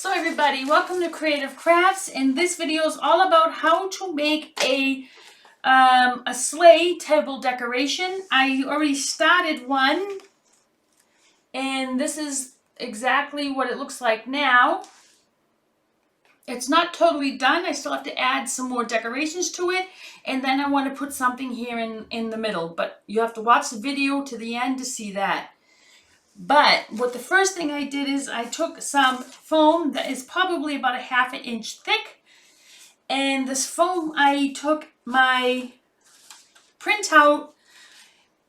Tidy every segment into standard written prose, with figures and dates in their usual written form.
So everybody, welcome to Creative Crafts, and this video is all about how to make a sleigh table decoration. I already started one, and this is exactly what it looks like now. It's not totally done. I still have to add some more decorations to it, and then I want to put something here in the middle, but you have to watch the video to the end to see that. But what the first thing I did is I took some foam that is probably about a ½ inch thick, and this foam, I took my printout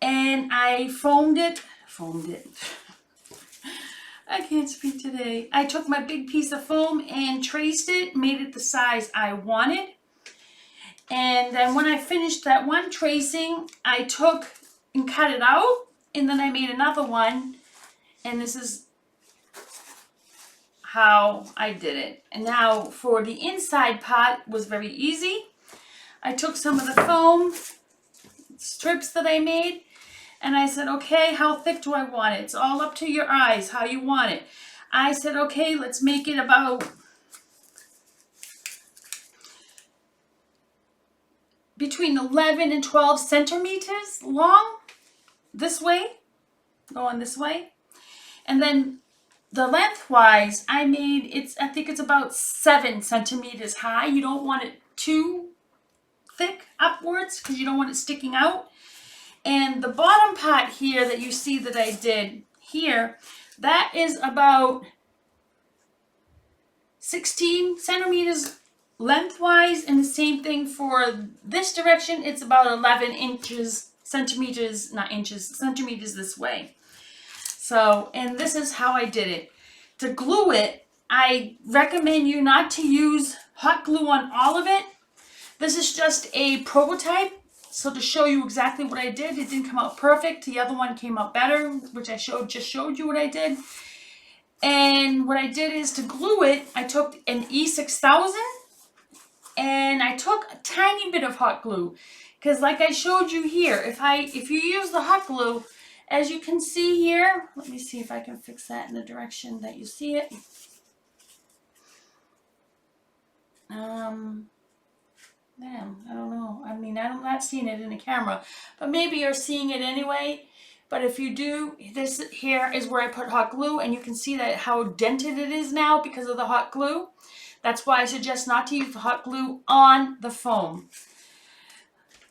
and I foamed it. I can't speak today. I took my big piece of foam and traced it, made it the size I wanted. And then when I finished that one tracing, I took and cut it out, and then I made another one. And this is how I did it. And now for the inside part was very easy. I took some of the foam strips that I made, and I said, okay, how thick do I want it? It's all up to your eyes, how you want it. I said, okay, let's make it about between 11 and 12 centimeters long, this way, going this way. And then the lengthwise, I think it's about 7 centimeters high. You don't want it too thick upwards because you don't want it sticking out. And the bottom part here that you see that I did here, that is about 16 centimeters lengthwise. And the same thing for this direction. It's about 11 centimeters this way. So, and this is how I did it. To glue it, I recommend you not to use hot glue on all of it. This is just a prototype, so to show you exactly what I did. It didn't come out perfect. The other one came out better, which I just showed you what I did. And what I did is to glue it, I took an E6000 and I took a tiny bit of hot glue. Because like I showed you here, if you use the hot glue, as you can see here, let me see if I can fix that in the direction that you see it. I don't know. I mean, I'm not seeing it in the camera, but maybe you're seeing it anyway. But if you do, this here is where I put hot glue, and you can see that how dented it is now because of the hot glue. That's why I suggest not to use the hot glue on the foam,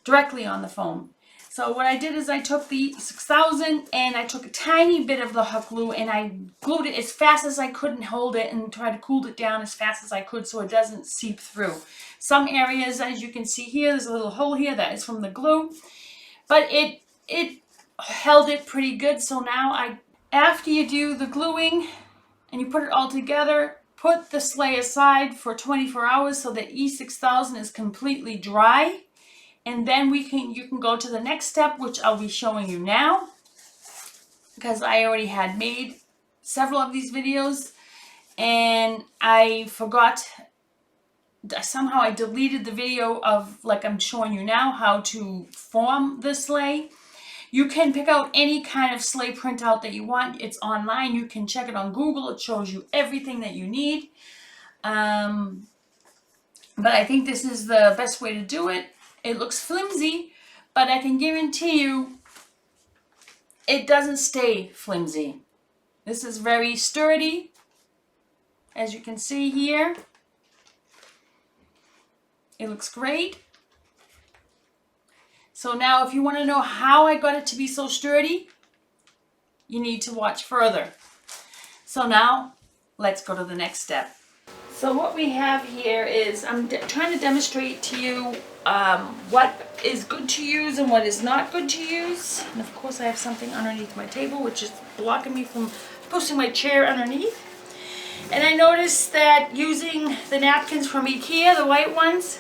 directly on the foam. So what I did is I took the 6000 and I took a tiny bit of the hot glue and I glued it as fast as I could and hold it and try to cool it down as fast as I could so it doesn't seep through. Some areas, as you can see here, there's a little hole here that is from the glue, but it held it pretty good. So now after you do the gluing and you put it all together, put the sleigh aside for 24 hours so that E6000 is completely dry. And then you can go to the next step, which I'll be showing you now, because I already had made several of these videos and I forgot. Somehow I deleted the video of, like I'm showing you now, how to form the sleigh. You can pick out any kind of sleigh printout that you want. It's online. You can check it on Google. It shows you everything that you need. But I think this is the best way to do it. It looks flimsy, but I can guarantee you it doesn't stay flimsy. This is very sturdy, as you can see here. It looks great. So now if you want to know how I got it to be so sturdy, you need to watch further. So now let's go to the next step. So what we have here is, I'm trying to demonstrate to you what is good to use and what is not good to use. And of course I have something underneath my table which is blocking me from posting my chair underneath. And I noticed that using the napkins from IKEA, the white ones,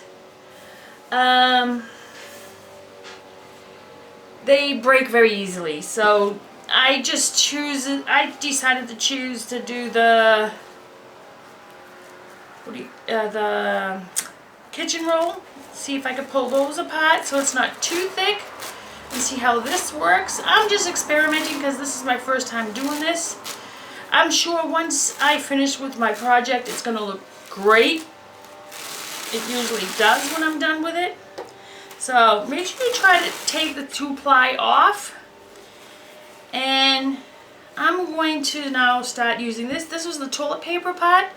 they break very easily. So I decided to choose to do the kitchen roll. See if I could pull those apart so it's not too thick, and see how this works. I'm just experimenting because this is my first time doing this. I'm sure once I finish with my project, it's going to look great. It usually does when I'm done with it. So make sure you try to take the 2-ply off. And I'm going to now start using this. This was the toilet paper part.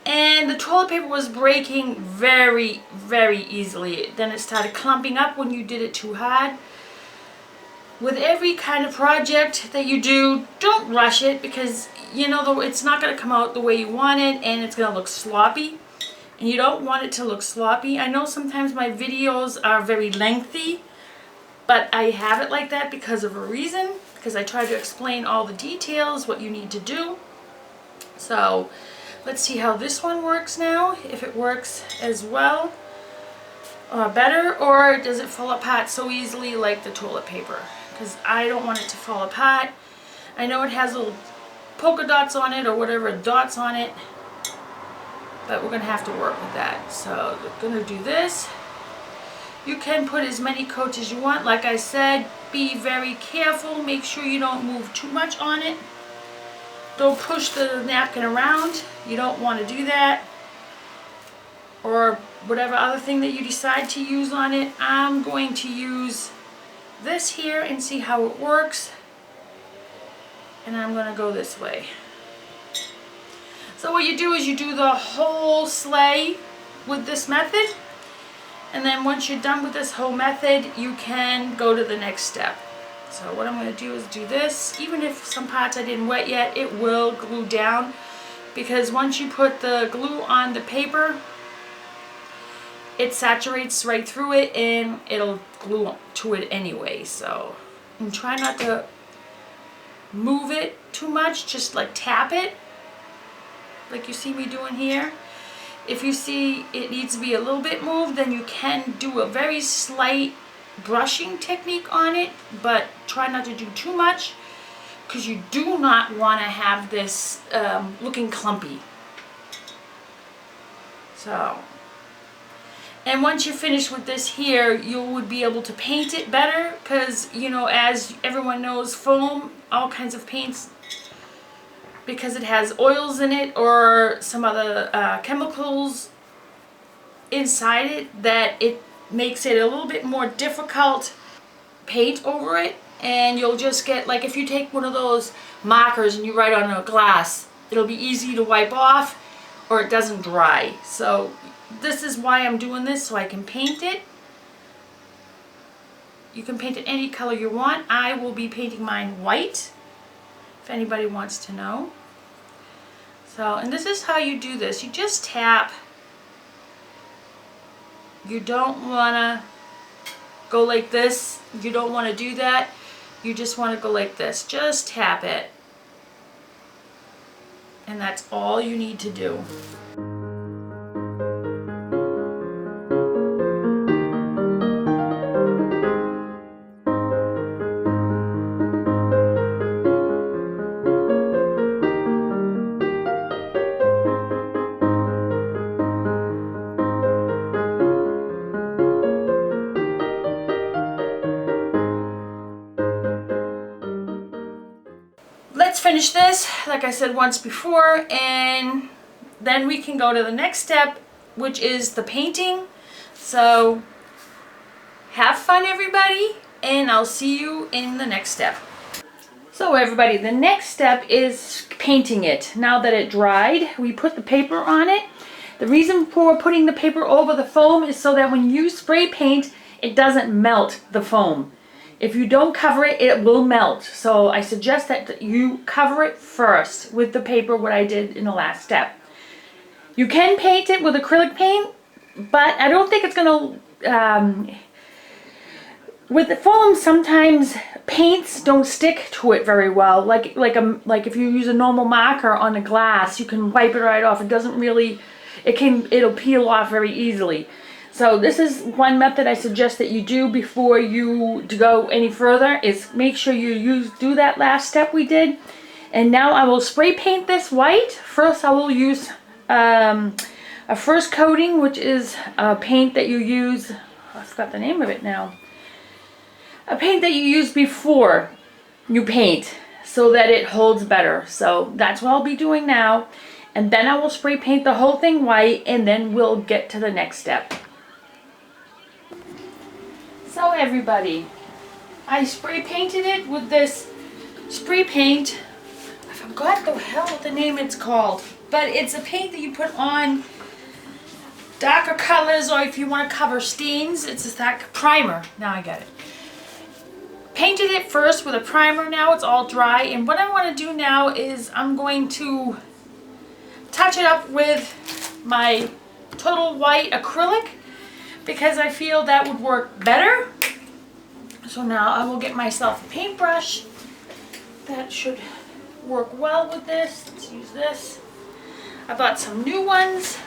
And the toilet paper was breaking very, very easily. Then it started clumping up when you did it too hard. With every kind of project that you do, don't rush it, because you know it's not going to come out the way you want it, and it's going to look sloppy. And you don't want it to look sloppy. I know sometimes my videos are very lengthy, but I have it like that because of a reason, because I try to explain all the details, what you need to do. So let's see how this one works now, if it works as well or better, or does it fall apart so easily like the toilet paper, because I don't want it to fall apart. I know it has little polka dots on it or whatever dots on it, but we're going to have to work with that. So we're going to do this. You can put as many coats as you want. Like I said, be very careful. Make sure you don't move too much on it. Don't push the napkin around. You don't want to do that. Or whatever other thing that you decide to use on it. I'm going to use this here and see how it works. And I'm going to go this way. So what you do is you do the whole sleigh with this method. And then once you're done with this whole method, you can go to the next step. So what I'm going to do is do this. Even if some parts I didn't wet yet, it will glue down. Because once you put the glue on the paper, it saturates right through it and it'll glue to it anyway. So, and try not to move it too much, just like tap it, like you see me doing here. If you see it needs to be a little bit moved, then you can do a very slight brushing technique on it, but try not to do too much, because you do not want to have this looking clumpy. So, and once you're finished with this here, you would be able to paint it better, because, you know, as everyone knows, foam, all kinds of paints, because it has oils in it or some other chemicals inside it, that it makes it a little bit more difficult paint over it. And you'll just get, like, if you take one of those markers and you write on a glass, it'll be easy to wipe off, or it doesn't dry. So this is why I'm doing this, so I can paint it. You can paint it any color you want. I will be painting mine white, if anybody wants to know. So, and this is how you do this. You just tap. You don't want to go like this. You don't want to do that. You just want to go like this. Just tap it. And that's all you need to do. Let's finish this, like I said once before, and then we can go to the next step, which is the painting. So have fun, everybody, and I'll see you in the next step. So everybody, the next step is painting it. Now that it dried, we put the paper on it. The reason for putting the paper over the foam is so that when you spray paint, it doesn't melt the foam. If you don't cover it, it will melt. So I suggest that you cover it first with the paper, what I did in the last step. You can paint it with acrylic paint, but I don't think it's going to... with the foam, sometimes paints don't stick to it very well. Like if you use a normal marker on the glass, you can wipe it right off. It doesn't really... It'll peel off very easily. So this is one method I suggest that you do before you go any further, is make sure you do that last step we did. And now I will spray paint this white. First I will use a first coating, which is a paint that you use, I forgot the name of it now. A paint that you use before you paint. so that it holds better. So that's what I'll be doing now. And then I will spray paint the whole thing white, and then we'll get to the next step. So everybody, I spray painted it with this spray paint. I forgot the hell what the name it's called, but it's a paint that you put on darker colors, or if you want to cover stains, it's a that primer. Now I get it. Painted it first with a primer. Now it's all dry, and what I want to do now is I'm going to touch it up with my total white acrylic, because I feel that would work better. So now I will get myself a paintbrush. That should work well with this. Let's use this. I bought some new ones.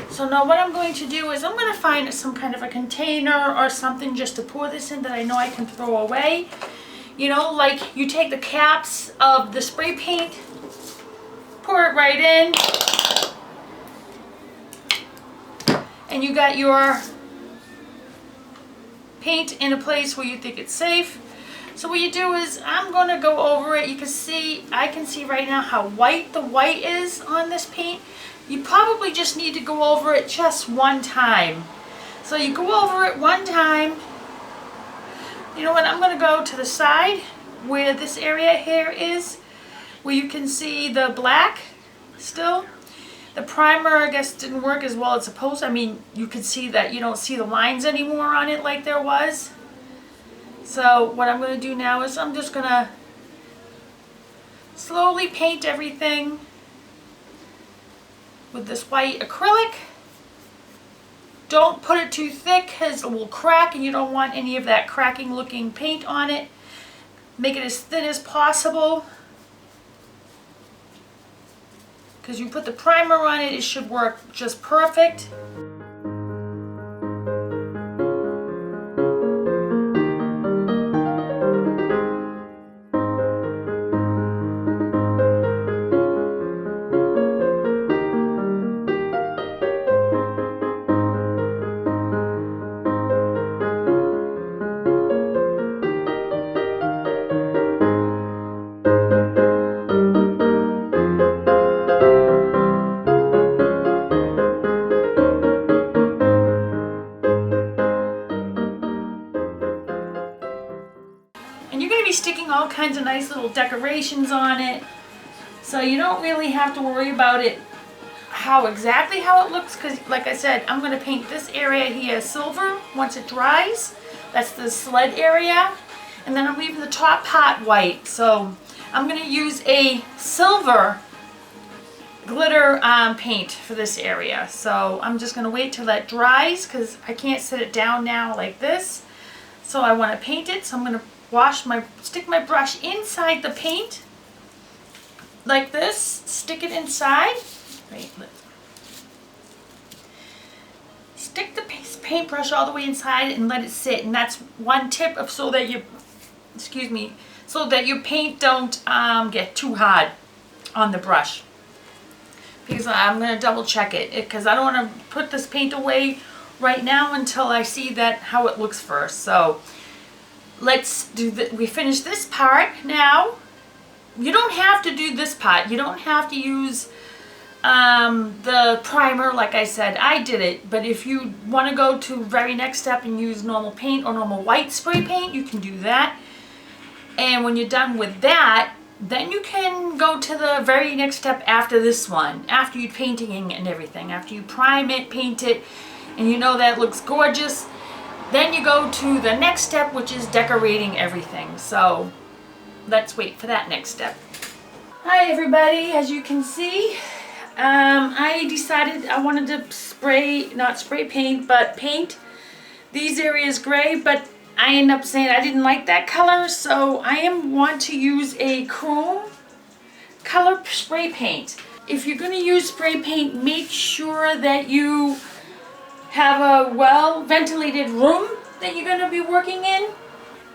So now what I'm going to do is I'm going to find some kind of a container or something just to pour this in that I know I can throw away. You know, like you take the caps of the spray paint, pour it right in, and you got your paint in a place where you think it's safe. So what you do is I'm going to go over it. You can see, I can see right now how white the white is on this paint. You probably just need to go over it just one time. So you go over it one time. You know what, I'm going to go to the side where this area here is, where you can see the black still. The primer, I guess, didn't work as well as it's supposed to. I mean, you can see that you don't see the lines anymore on it like there was. So what I'm going to do now is I'm just going to slowly paint everything with this white acrylic. Don't put it too thick because it will crack, and you don't want any of that cracking looking paint on it. Make it as thin as possible, because you put the primer on it, it should work just perfect. And you're going to be sticking all kinds of nice little decorations on it, so you don't really have to worry about it exactly how it looks, because like I said, I'm going to paint this area here silver once it dries. That's the sled area, and then I'm leaving the top part white. So I'm going to use a silver glitter paint for this area. So I'm just going to wait till that dries, because I can't set it down now like this. So I want to paint it, so I'm going to stick my brush inside the paint like this, stick it inside. Wait, stick the paintbrush all the way inside and let it sit. And that's one tip of so that your paint don't get too hard on the brush. Because I'm going to double check it, because I don't want to put this paint away right now until I see how it looks first. So let's do we finish this part now. You don't have to do this part. You don't have to use the primer like I said. I did it, but if you want to go to very next step and use normal paint or normal white spray paint, you can do that. And when you're done with that, then you can go to the very next step after this one, after you painting and everything, after you prime it, paint it, and you know that looks gorgeous. Then you go to the next step, which is decorating everything. So let's wait for that next step. Hi everybody, as you can see, I decided I wanted to not spray paint, but paint these areas gray, but I ended up saying I didn't like that color, so I want to use a chrome color spray paint. If you're going to use spray paint, make sure that you have a well-ventilated room that you're going to be working in,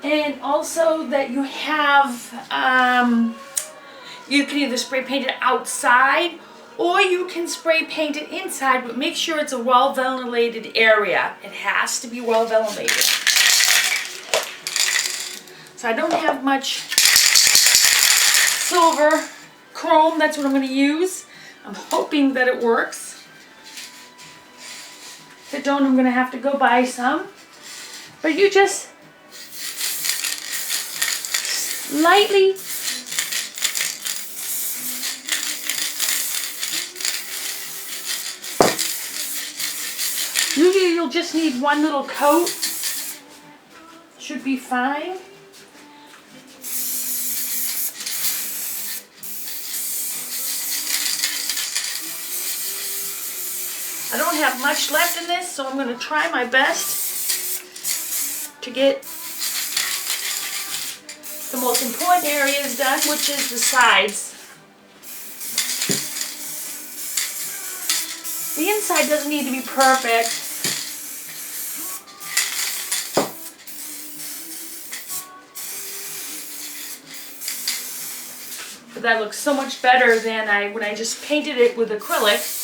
and also that you have, you can either spray paint it outside or you can spray paint it inside, but make sure it's a well-ventilated area. It has to be well-ventilated. So I don't have much silver chrome. That's what I'm going to use. I'm hoping that it works. If it don't, I'm going to have to go buy some. But you just lightly usually you'll just need one little coat. Should be fine. I don't have much left in this, so I'm going to try my best to get the most important areas done, which is the sides. The inside doesn't need to be perfect. But that looks so much better than when I just painted it with acrylic.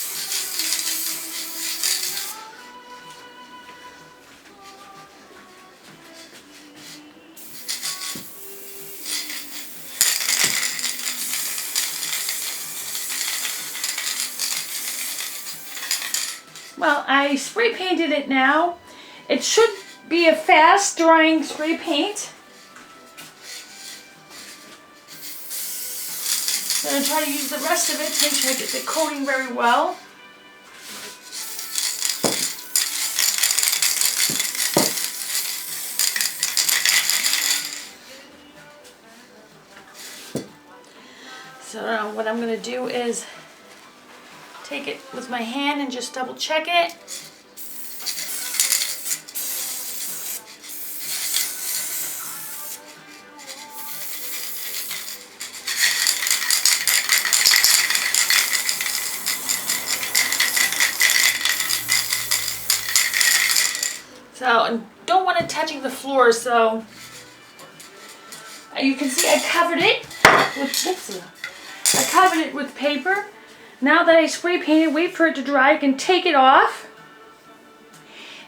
Well, I spray painted it now. It should be a fast drying spray paint. I'm going to try to use the rest of it to make sure I get the coating very well. So what I'm going to do is take it with my hand and just double check it. So, and don't want it touching the floor, so you can see I covered it with paper. Now that I spray painted, wait for it to dry, I can take it off.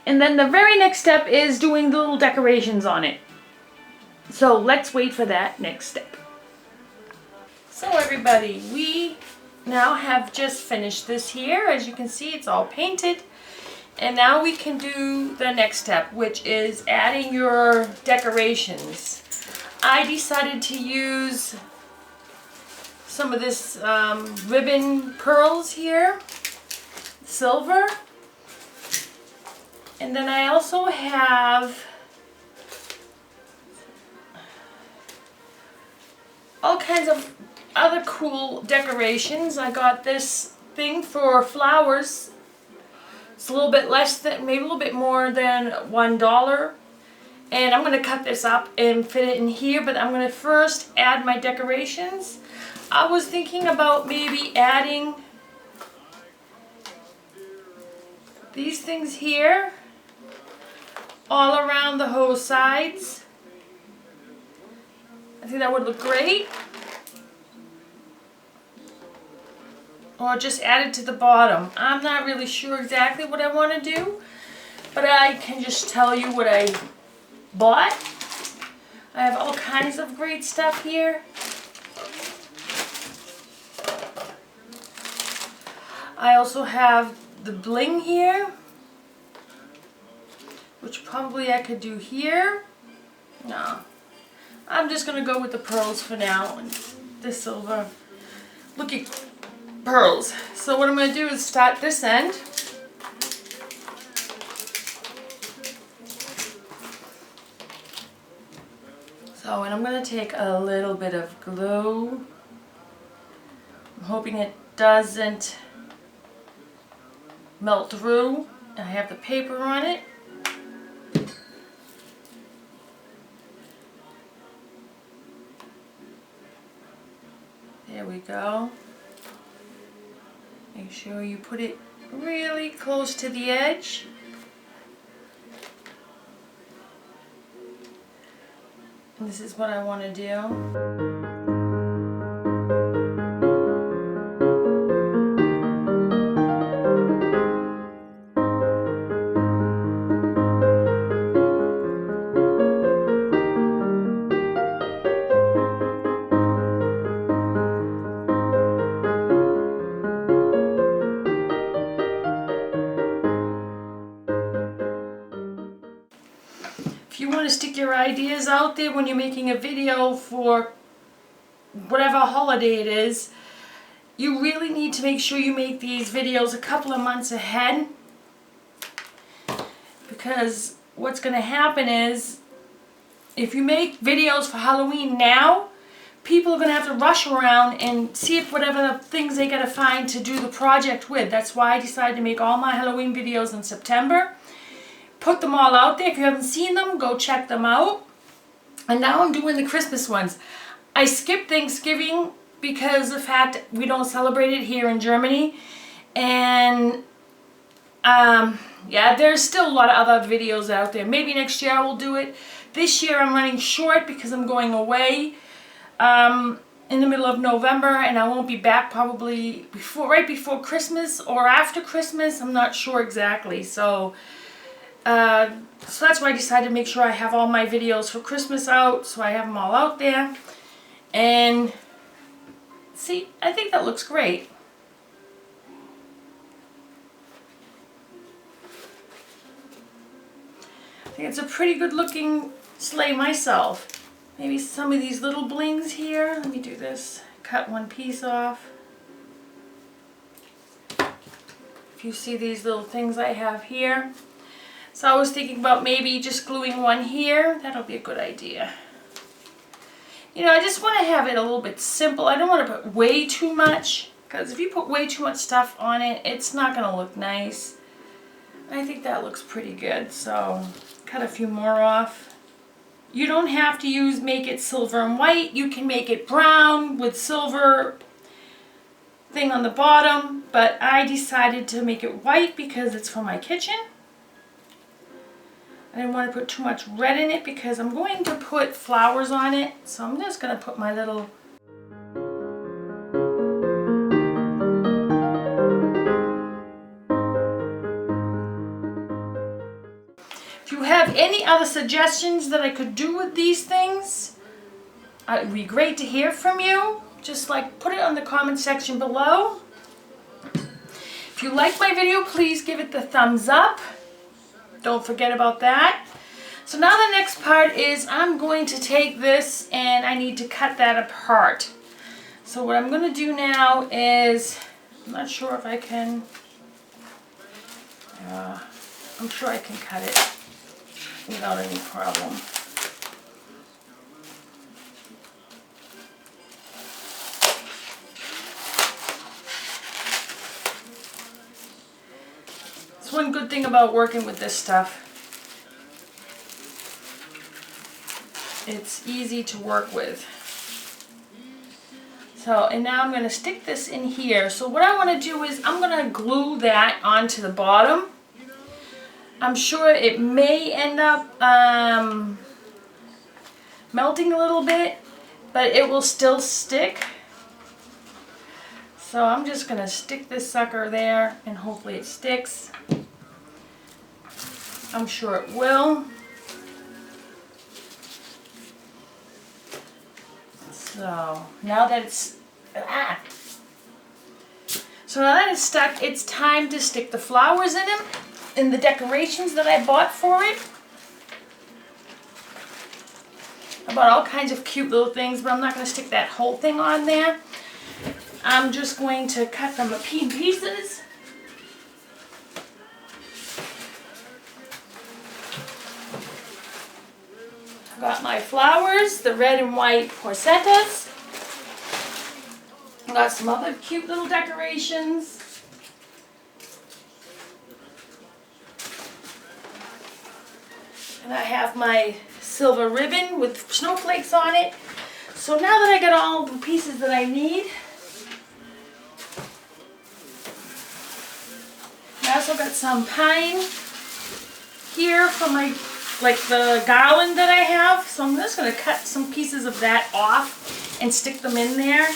And then the very next step is doing the little decorations on it. So let's wait for that next step. So everybody, we now have just finished this here. As you can see, it's all painted. And now we can do the next step, which is adding your decorations. I decided to use some of this ribbon pearls here, silver. And then I also have all kinds of other cool decorations. I got this thing for flowers. It's a little bit less than, maybe a little bit more than $1. And I'm going to cut this up and fit it in here, but I'm going to first add my decorations. I was thinking about maybe adding these things here all around the whole sides. I think that would look great. Or just add it to the bottom. I'm not really sure exactly what I want to do, but I can just tell you what I bought. I have all kinds of great stuff here. I also have the bling here, which probably I could do here. No, I'm just going to go with the pearls for now and the silver. Look at pearls. So what I'm going to do is start this end. So, and I'm going to take a little bit of glue. I'm hoping it doesn't melt through. I have the paper on it. There we go. Make sure you put it really close to the edge. And this is what I want to do. to stick your ideas out there when you're making a video for whatever holiday it is. You really need to make sure you make these videos a couple of months ahead, because what's going to happen is if you make videos for Halloween now, people are going to have to rush around and see if whatever things they got to find to do the project with. That's why I decided to make all my Halloween videos in September. Put them all out there. If you haven't seen them, go check them out. And now I'm doing the Christmas ones. I skipped Thanksgiving because of the fact we don't celebrate it here in Germany. And yeah, there's still a lot of other videos out there. Maybe next year I will do it. This year I'm running short because I'm going away in the middle of November, and I won't be back probably right before Christmas or after Christmas. I'm not sure exactly. So that's why I decided to make sure I have all my videos for Christmas out, so I have them all out there. And see, I think that looks great. I think it's a pretty good looking sleigh myself. Maybe some of these little blings here. Let me do this. Cut one piece off. If you see these little things I have here. So I was thinking about maybe just gluing one here. That'll be a good idea. You know, I just want to have it a little bit simple. I don't want to put way too much, because if you put way too much stuff on it, it's not going to look nice. I think that looks pretty good. So cut a few more off. You don't have to make it silver and white. You can make it brown with silver thing on the bottom, but I decided to make it white because it's for my kitchen. I didn't want to put too much red in it because I'm going to put flowers on it. So I'm just going to put my little If you have any other suggestions that I could do with these things, it would be great to hear from you. Just like put it on the comment section below. If you like my video, please give it the thumbs up. Don't forget about that. So now the next part is I'm going to take this and I need to cut that apart. So what I'm going to do now is, I'm not sure if I can, I'm sure I can cut it without any problem. It's one good thing about working with this stuff. It's easy to work with. So, and now I'm going to stick this in here. So what I want to do is I'm going to glue that onto the bottom. I'm sure it may end up melting a little bit, but it will still stick. So I'm just going to stick this sucker there and hopefully it sticks. I'm sure it will. So now that it's stuck, it's time to stick the flowers in them and the decorations that I bought for it. I bought all kinds of cute little things, but I'm not going to stick that whole thing on there. I'm just going to cut them in pieces. I've got my flowers, the red and white poinsettias. I've got some other cute little decorations. And I have my silver ribbon with snowflakes on it. So now that I got all the pieces that I need, I also got some pine here for my, like the garland that I have. So I'm just going to cut some pieces of that off and stick them in there,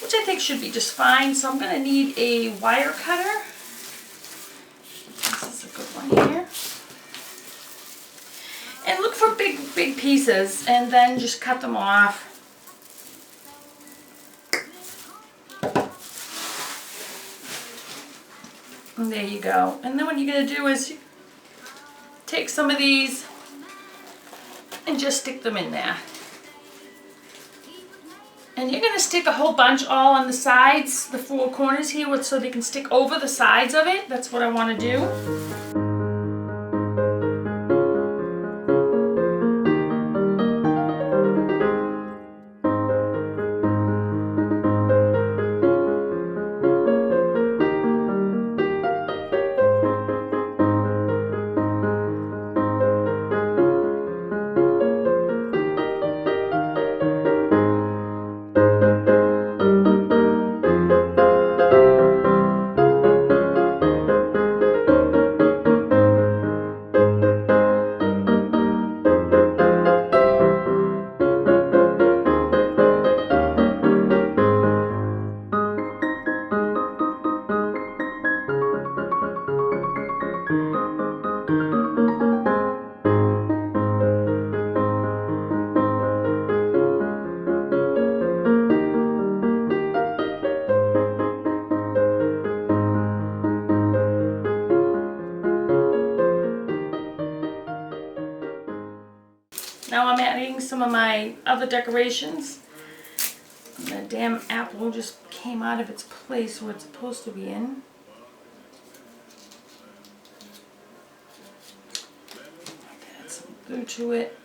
which I think should be just fine. So I'm going to need a wire cutter. This is a good one here. And look for big pieces and then just cut them off. And there you go. And then what you're going to do is take some of these and just stick them in there. And you're going to stick a whole bunch all on the sides, the four corners here, so they can stick over the sides of it. That's what I want to do. Now I'm adding some of my other decorations. The damn apple just came out of its place where it's supposed to be in. Add some glue to it.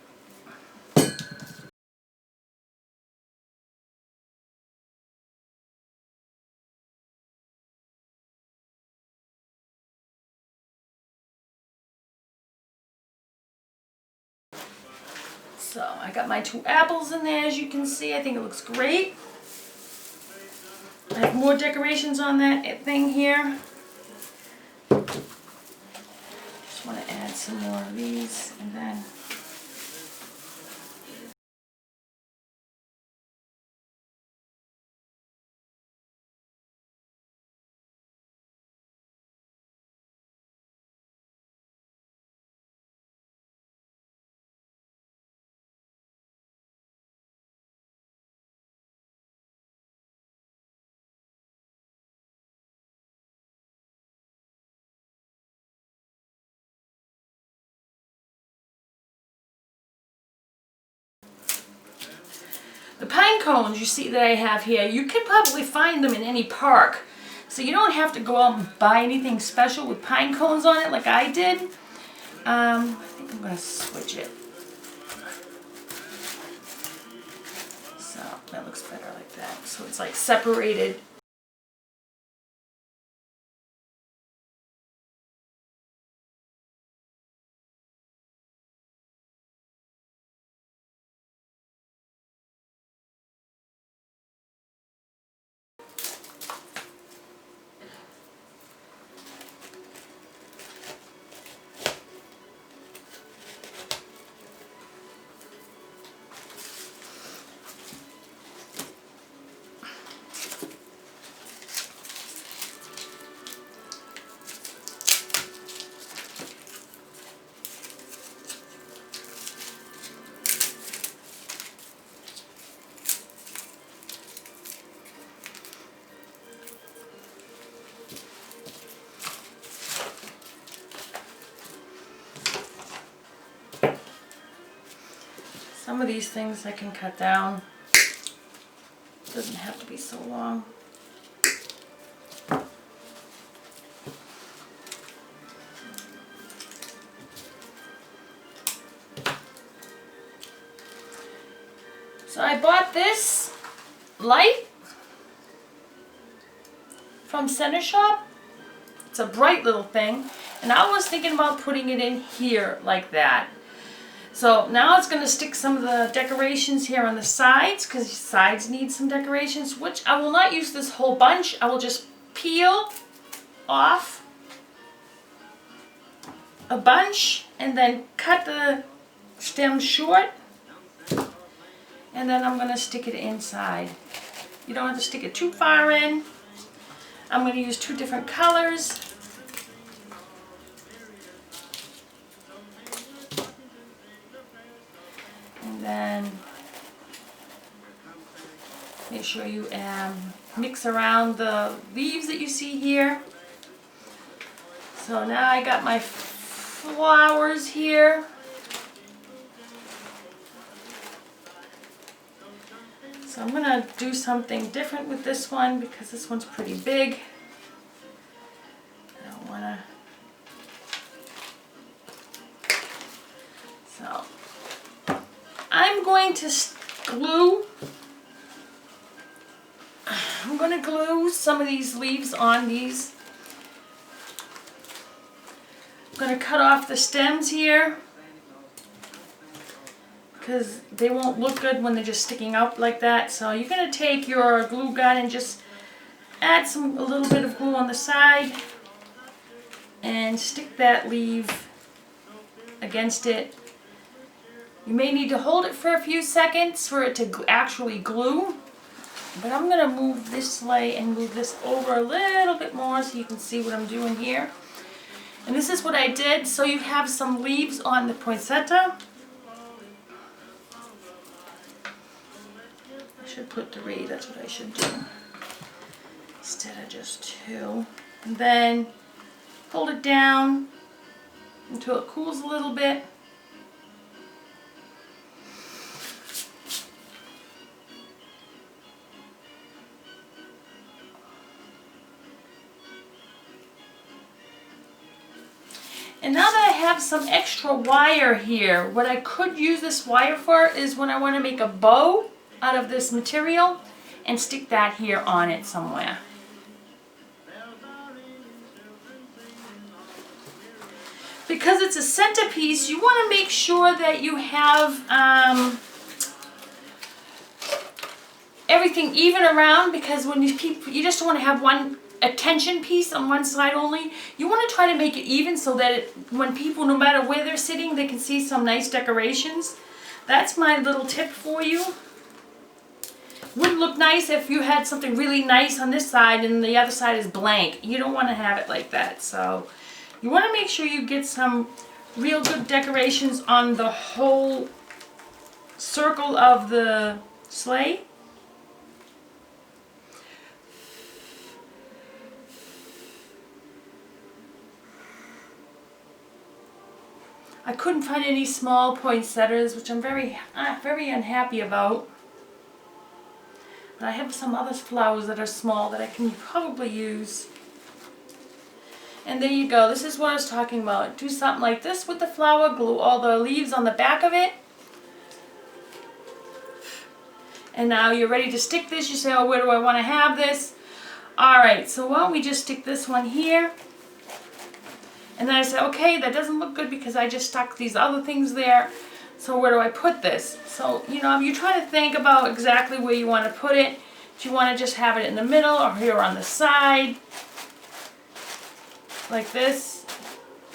So I got my two apples in there, as you can see. I think it looks great. I have more decorations on that thing here. Just want to add some more of these, and then the pine cones you see that I have here, you can probably find them in any park. So you don't have to go out and buy anything special with pine cones on it like I did. I think I'm going to switch it. So that looks better like that. So it's like separated. Some of these things I can cut down. It doesn't have to be so long. So I bought this light from Center Shop. It's a bright little thing, and I was thinking about putting it in here like that. So now it's going to stick some of the decorations here on the sides, because the sides need some decorations, which I will not use this whole bunch. I will just peel off a bunch and then cut the stem short, and then I'm going to stick it inside. You don't have to stick it too far in. I'm going to use two different colors. And then make sure you mix around the leaves that you see here. So now I got my flowers here. So I'm gonna do something different with this one because this one's pretty big. I don't wanna. So I'm going to glue. I'm going to glue some of these leaves on these. I'm going to cut off the stems here because they won't look good when they're just sticking out like that. So you're going to take your glue gun and just add a little bit of glue on the side and stick that leaf against it. You may need to hold it for a few seconds for it to actually glue. But I'm going to move this sleigh and move this over a little bit more so you can see what I'm doing here. And this is what I did. So you have some leaves on the poinsettia. I should put 3, that's what I should do. Instead of just 2. And then hold it down until it cools a little bit. And now that I have some extra wire here, what I could use this wire for is when I want to make a bow out of this material and stick that here on it somewhere. Because it's a centerpiece, you want to make sure that you have everything even around, because when you just don't want to have one attention piece on one side only. You want to try to make it even so that when people, no matter where they're sitting, they can see some nice decorations. That's my little tip for you. Wouldn't look nice if you had something really nice on this side and the other side is blank. You don't want to have it like that. So you want to make sure you get some real good decorations on the whole circle of the sleigh. I couldn't find any small poinsettias, which I'm very unhappy about. But I have some other flowers that are small that I can probably use. And there you go. This is what I was talking about. Do something like this with the flower. Glue all the leaves on the back of it. And now you're ready to stick this. You say, oh, where do I want to have this? Alright, so why don't we just stick this one here. And then I said, okay, that doesn't look good because I just stuck these other things there. So where do I put this? So, you know, you're trying to think about exactly where you want to put it. Do you want to just have it in the middle or here on the side? Like this.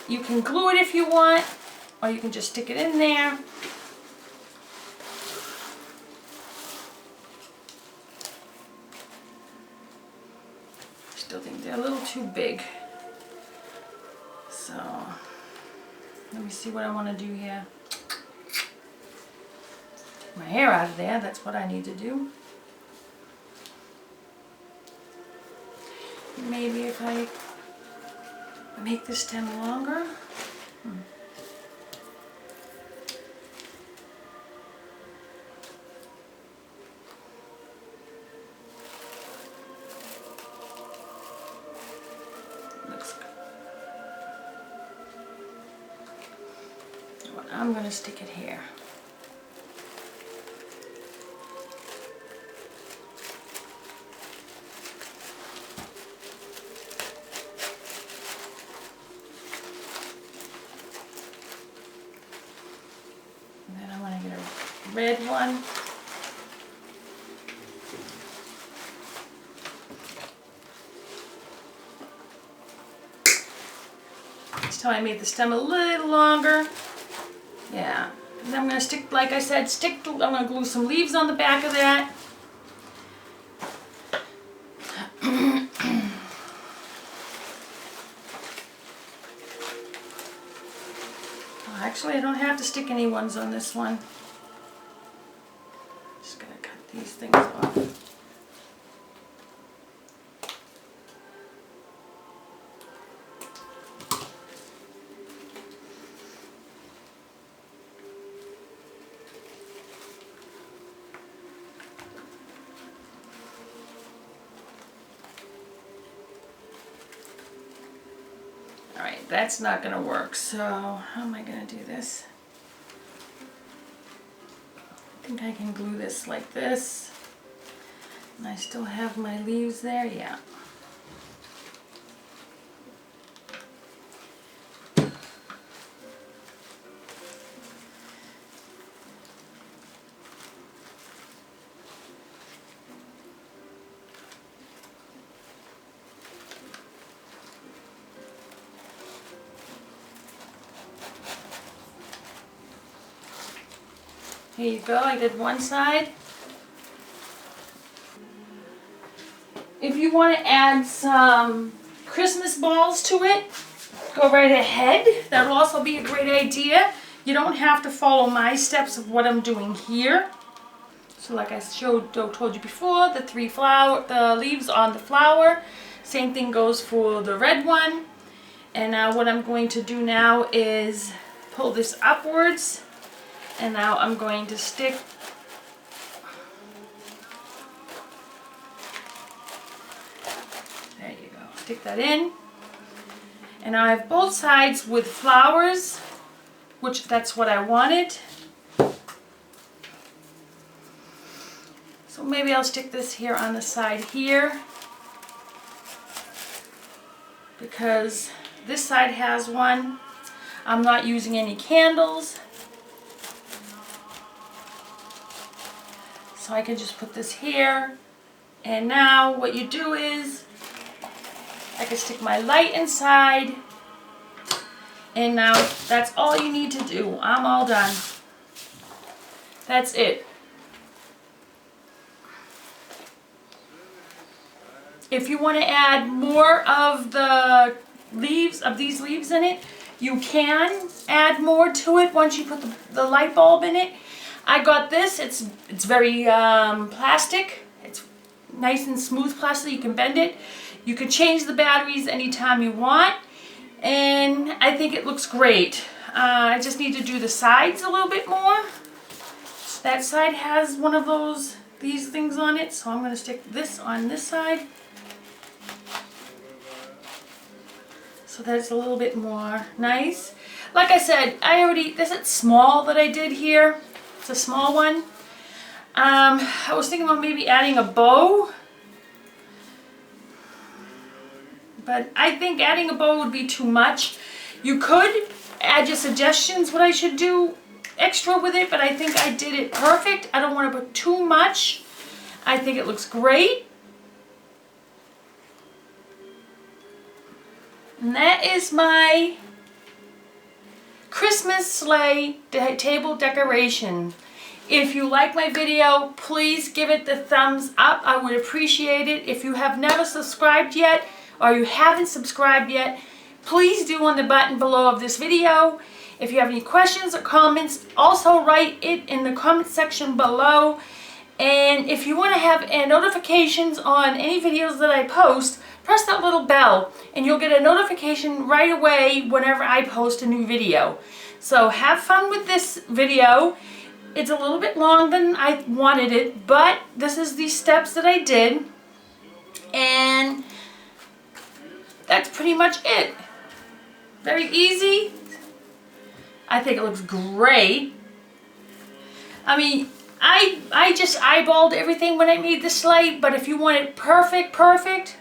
You can glue it if you want, or you can just stick it in there. Still think they're a little too big. So, let me see what I want to do here. My hair out of there, that's what I need to do. Maybe if I make this stem longer. Looks good. I'm going to stick it here. And then I want to get a red one. This time I made the stem a little longer. Yeah. And I'm going to stick, like I said, I'm going to glue some leaves on the back of that. Actually, I don't have to stick any ones on this one. Just going to cut these things off. Alright, that's not going to work, so how am I going to do this? I think I can glue this like this. And I still have my leaves there, yeah. Here you go, I did one side. If you want to add some Christmas balls to it, go right ahead. That will also be a great idea. You don't have to follow my steps of what I'm doing here. So like I told you before, the leaves on the flower. Same thing goes for the red one. And now what I'm going to do now is pull this upwards. And now I'm going to stick stick that in. And now I have both sides with flowers, which that's what I wanted. So maybe I'll stick this here on the side here, because this side has one. I'm not using any candles, so I can just put this here. And now what you do is I can stick my light inside, and now that's all you need to do. I'm all done. That's it. If you want to add more of the leaves, of these leaves in it, you can add more to it once you put the light bulb in it. I got this. It's very plastic. It's nice and smooth plastic. You can bend it. You can change the batteries anytime you want, and I think it looks great. I just need to do the sides a little bit more. That side has one of these things on it, so I'm going to stick this on this side, so that's a little bit more nice. Like I said, this is small that I did here. It's a small one. I was thinking about maybe adding a bow, but I think adding a bow would be too much. You could add your suggestions what I should do extra with it, but I think I did it perfect. I don't want to put too much. I think it looks great. And that is my Christmas sleigh table decoration. If you like my video, please give it the thumbs up. I would appreciate it. If you have never subscribed yet, or you haven't subscribed yet, please do on the button below of this video. If you have any questions or comments, also write it in the comment section below. And if you want to have notifications on any videos that I post, press that little bell and you'll get a notification right away whenever I post a new video. So have fun with this video. It's a little bit long than I wanted it, but this is the steps that I did, and that's pretty much it. Very easy. I think it looks great. I mean, I just eyeballed everything when I made the sleigh, but if you want it perfect,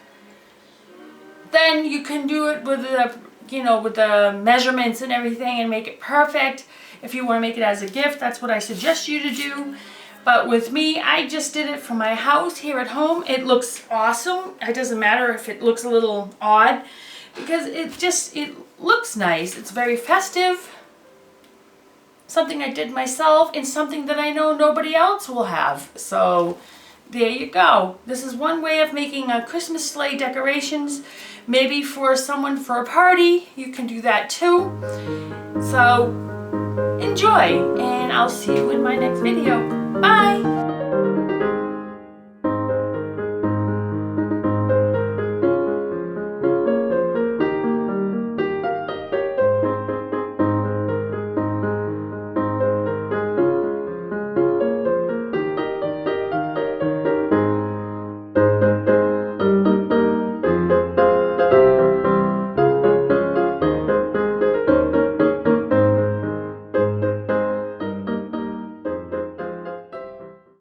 then you can do it with the measurements and everything and make it perfect. If you want to make it as a gift, that's what I suggest you to do. But with me, I just did it for my house here at home. It looks awesome. It doesn't matter if it looks a little odd, because it looks nice. It's very festive. Something I did myself, and something that I know nobody else will have. So there you go. This is one way of making a Christmas sleigh decorations. Maybe for someone for a party, you can do that too. So enjoy, and I'll see you in my next video.